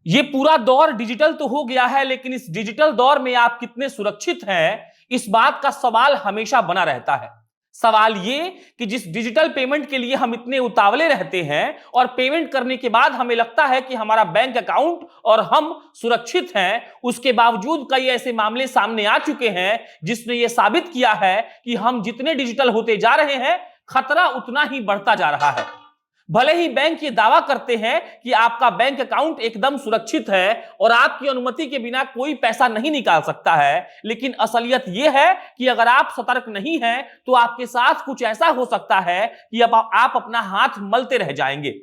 ये पूरा दौर डिजिटल तो हो गया है, लेकिन इस डिजिटल दौर में आप कितने सुरक्षित हैं, इस बात का सवाल हमेशा बना रहता है। सवाल ये कि जिस डिजिटल पेमेंट के लिए हम इतने उतावले रहते हैं और पेमेंट करने के बाद हमें लगता है कि हमारा बैंक अकाउंट और हम सुरक्षित हैं, उसके बावजूद कई ऐसे मामले सामने आ चुके हैं जिसने ये साबित किया है कि हम जितने डिजिटल होते जा रहे हैं, खतरा उतना ही बढ़ता जा रहा है। भले ही बैंक ये दावा करते हैं कि आपका बैंक अकाउंट एकदम सुरक्षित है और आपकी अनुमति के बिना कोई पैसा नहीं निकाल सकता है, लेकिन असलियत यह है कि अगर आप सतर्क नहीं हैं तो आपके साथ कुछ ऐसा हो सकता है कि अब आप अपना हाथ मलते रह जाएंगे।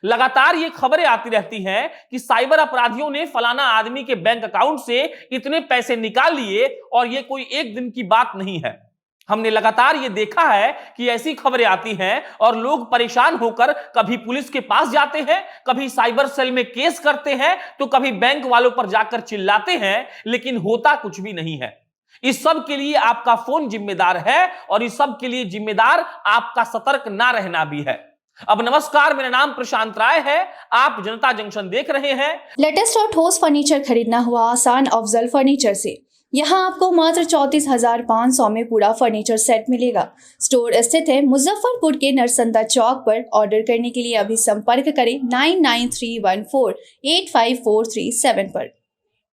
लगातार ये खबरें आती रहती हैं कि साइबर अपराधियों ने फलाना आदमी के बैंक अकाउंट से इतने पैसे निकाल लिए और ये कोई एक दिन की बात नहीं है। हमने लगातार ये देखा है कि ऐसी खबरें आती हैं और लोग परेशान होकर कभी पुलिस के पास जाते हैं, कभी साइबर सेल में केस करते हैं, तो कभी बैंक वालों पर जाकर चिल्लाते हैं, लेकिन होता कुछ भी नहीं है। इस सब के लिए आपका फोन जिम्मेदार है और इस सब के लिए जिम्मेदार आपका सतर्क ना रहना भी है। अब नमस्कार, मेरा नाम प्रशांत राय है, आप जनता जंक्शन देख रहे हैं। लेटेस्ट और ठोस फर्नीचर खरीदना हुआ आसान अफजल फर्नीचर से। यहाँ आपको मात्र 34,500 में पूरा फर्नीचर सेट मिलेगा। स्टोर स्थित है मुजफ्फरपुर के नरसंदा चौक पर। ऑर्डर करने के लिए अभी संपर्क करें 9931485437 पर।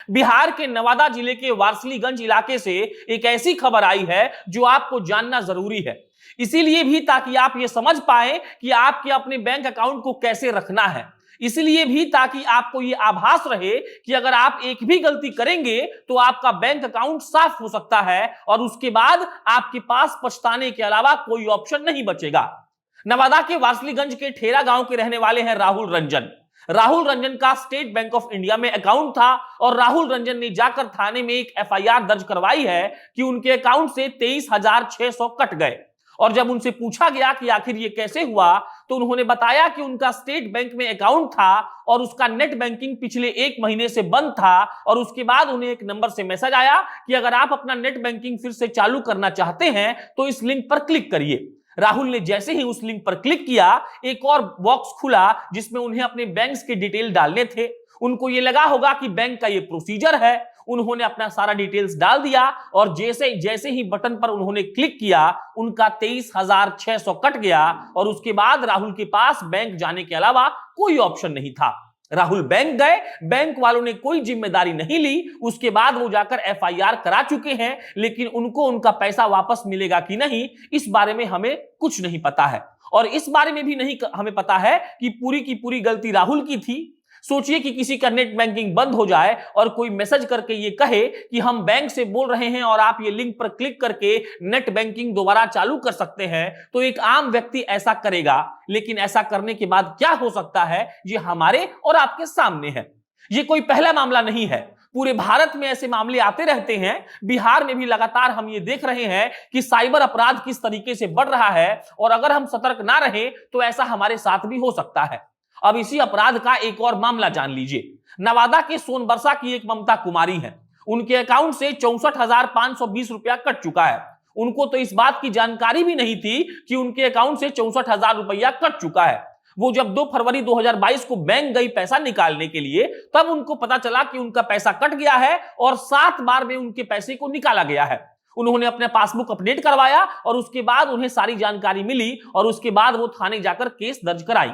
बिहार के नवादा जिले के वारसिलीगंज इलाके से एक ऐसी खबर आई है जो आपको जानना जरूरी है, इसीलिए भी ताकि आप ये समझ पाए कि आपके अपने बैंक अकाउंट को कैसे रखना है, इसलिए भी ताकि आपको ये आभास रहे कि अगर आप एक भी गलती करेंगे तो आपका बैंक अकाउंट साफ हो सकता है और उसके बाद आपके पास पछताने के अलावा कोई ऑप्शन नहीं बचेगा। नवादा के वारसिलीगंज के ठेरा गांव के रहने वाले हैं राहुल रंजन। राहुल रंजन का स्टेट बैंक ऑफ इंडिया में अकाउंट था और राहुल रंजन ने जाकर थाने में एक एफआईआर दर्ज करवाई है कि उनके अकाउंट से 23,600 कट गए। और जब उनसे पूछा गया कि आखिर ये कैसे हुआ तो उन्होंने बताया कि उनका स्टेट बैंक में अकाउंट था और उसका नेट बैंकिंग पिछले 1 महीने से बंद था और उसके बाद उन्हें एक नंबर से मैसेज आया कि अगर आप अपना नेट बैंकिंग फिर से चालू करना चाहते हैं तो इस लिंक पर क्लिक करिए। राहुल ने जैसे ही उस लिंक पर क्लिक किया, एक और बॉक्स खुला जिसमें उन्हें अपने बैंक के डिटेल डालने थे। उनको ये लगा होगा कि बैंक का ये प्रोसीजर है। उन्होंने अपना सारा डिटेल्स डाल दिया और जैसे ही बटन पर उन्होंने क्लिक किया, उनका 23,600 कट गया और उसके बाद राहुल के पास बैंक जाने के अलावा कोई ऑप्शन नहीं था। राहुल बैंक गए, बैंक वालों ने कोई जिम्मेदारी नहीं ली। उसके बाद वो जाकर एफआईआर करा चुके हैं, लेकिन उनको उनका पैसा वापस मिलेगा कि नहीं, इस बारे में हमें कुछ नहीं पता है। और इस बारे में भी नहीं हमें पता है कि पूरी की पूरी गलती राहुल की थी। सोचिए कि किसी का नेट बैंकिंग बंद हो जाए और कोई मैसेज करके ये कहे कि हम बैंक से बोल रहे हैं और आप ये लिंक पर क्लिक करके नेट बैंकिंग दोबारा चालू कर सकते हैं, तो एक आम व्यक्ति ऐसा करेगा। लेकिन ऐसा करने के बाद क्या हो सकता है, ये हमारे और आपके सामने है। ये कोई पहला मामला नहीं है, पूरे भारत में ऐसे मामले आते रहते हैं। बिहार में भी लगातार हम ये देख रहे हैं कि साइबर अपराध किस तरीके से बढ़ रहा है और अगर हम सतर्क ना रहे तो ऐसा हमारे साथ भी हो सकता है। अब इसी अपराध का एक और मामला जान लीजिए। नवादा के सोनबरसा की एक ममता कुमारी है, उनके अकाउंट से 64,520 रुपया कट चुका है। उनको तो इस बात की जानकारी भी नहीं थी कि उनके अकाउंट से 64,000 रुपया कट चुका है। वो जब 2 फरवरी 2022 को बैंक गई पैसा निकालने के लिए, तब उनको पता चला कि उनका पैसा कट गया है और 7 बार में उनके पैसे को निकाला गया है। उन्होंने अपने पासबुक अपडेट करवाया और उसके बाद उन्हें सारी जानकारी मिली और उसके बाद वो थाने जाकर केस दर्ज कराई।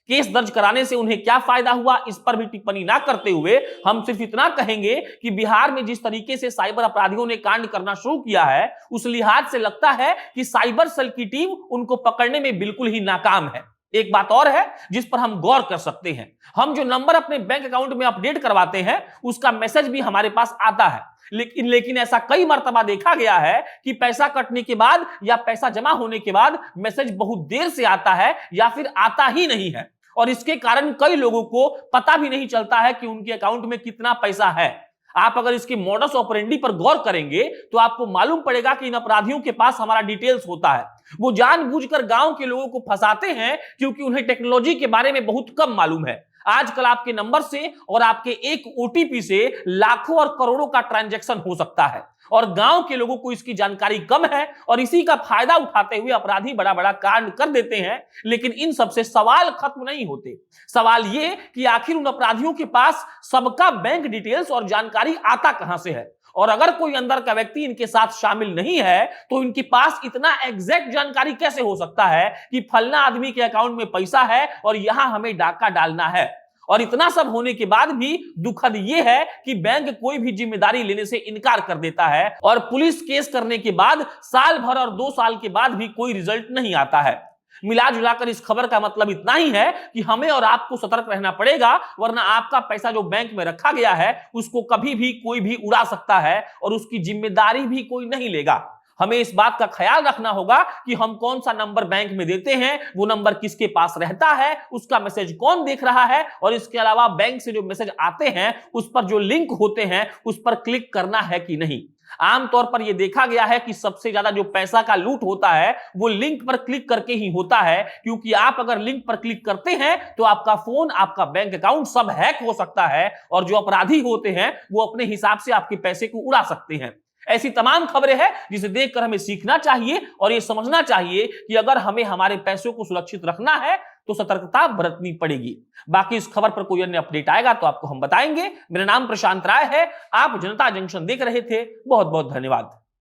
केस दर्ज कराने से उन्हें क्या फायदा हुआ, इस पर भी टिप्पणी ना करते हुए हम सिर्फ इतना कहेंगे कि बिहार में जिस तरीके से साइबर अपराधियों ने कांड करना शुरू किया है, उस लिहाज से लगता है कि साइबर सेल की टीम उनको पकड़ने में बिल्कुल ही नाकाम है। एक बात और है जिस पर हम गौर कर सकते हैं, हम जो नंबर अपने बैंक अकाउंट में अपडेट करवाते हैं उसका मैसेज भी हमारे पास आता है, लेकिन ऐसा कई मर्तबा देखा गया है कि पैसा कटने के बाद या पैसा जमा होने के बाद मैसेज बहुत देर से आता है या फिर आता ही नहीं है और इसके कारण कई लोगों को पता भी नहीं चलता है कि उनके अकाउंट में कितना पैसा है। आप अगर इसके मॉडस ऑपरेंडी पर गौर करेंगे तो आपको मालूम पड़ेगा कि इन अपराधियों के पास हमारा डिटेल्स होता है। वो जानबूझकर गांव के लोगों को फंसाते हैं क्योंकि उन्हें टेक्नोलॉजी के बारे में बहुत कम मालूम है। आजकल आपके नंबर से और आपके एक ओटीपी से लाखों और करोड़ों का ट्रांजैक्शन हो सकता है और गांव के लोगों को इसकी जानकारी कम है और इसी का फायदा उठाते हुए अपराधी बड़ा बड़ा कांड कर देते हैं। लेकिन इन सबसे सवाल खत्म नहीं होते। सवाल ये कि आखिर उन अपराधियों के पास सबका बैंक डिटेल्स और जानकारी आता कहां से है, और अगर कोई अंदर का व्यक्ति इनके साथ शामिल नहीं है तो इनके पास इतना एग्जैक्ट जानकारी कैसे हो सकता है कि फलना आदमी के अकाउंट में पैसा है और यहां हमें डाका डालना है। और इतना सब होने के बाद भी दुखद यह है कि बैंक कोई भी जिम्मेदारी लेने से इनकार कर देता है और पुलिस केस करने के बाद साल भर और 2 साल के बाद भी कोई रिजल्ट नहीं आता है। मिला जुलाकर इस खबर का मतलब इतना ही है कि हमें और आपको सतर्क रहना पड़ेगा, वरना आपका पैसा जो बैंक में रखा गया है उसको कभी भी कोई भी उड़ा सकता है और उसकी जिम्मेदारी भी कोई नहीं लेगा। हमें इस बात का ख्याल रखना होगा कि हम कौन सा नंबर बैंक में देते हैं, वो नंबर किसके पास रहता है, उसका मैसेज कौन देख रहा है, और इसके अलावा बैंक से जो मैसेज आते हैं उस पर जो लिंक होते हैं उस पर क्लिक करना है कि नहीं। आमतौर पर यह देखा गया है कि सबसे ज्यादा जो पैसा का लूट होता है वो लिंक पर क्लिक करके ही होता है, क्योंकि आप अगर लिंक पर क्लिक करते हैं तो आपका फोन, आपका बैंक अकाउंट सब हैक हो सकता है और जो अपराधी होते हैं वो अपने हिसाब से आपके पैसे को उड़ा सकते हैं। ऐसी तमाम खबरें हैं जिसे देखकर हमें सीखना चाहिए और यह समझना चाहिए कि अगर हमें हमारे पैसों को सुरक्षित रखना है तो सतर्कता बरतनी पड़ेगी। बाकी इस खबर पर कोई अन्य अपडेट आएगा तो आपको हम बताएंगे। मेरा नाम प्रशांत राय है, आप जनता जंक्शन देख रहे थे। बहुत बहुत धन्यवाद।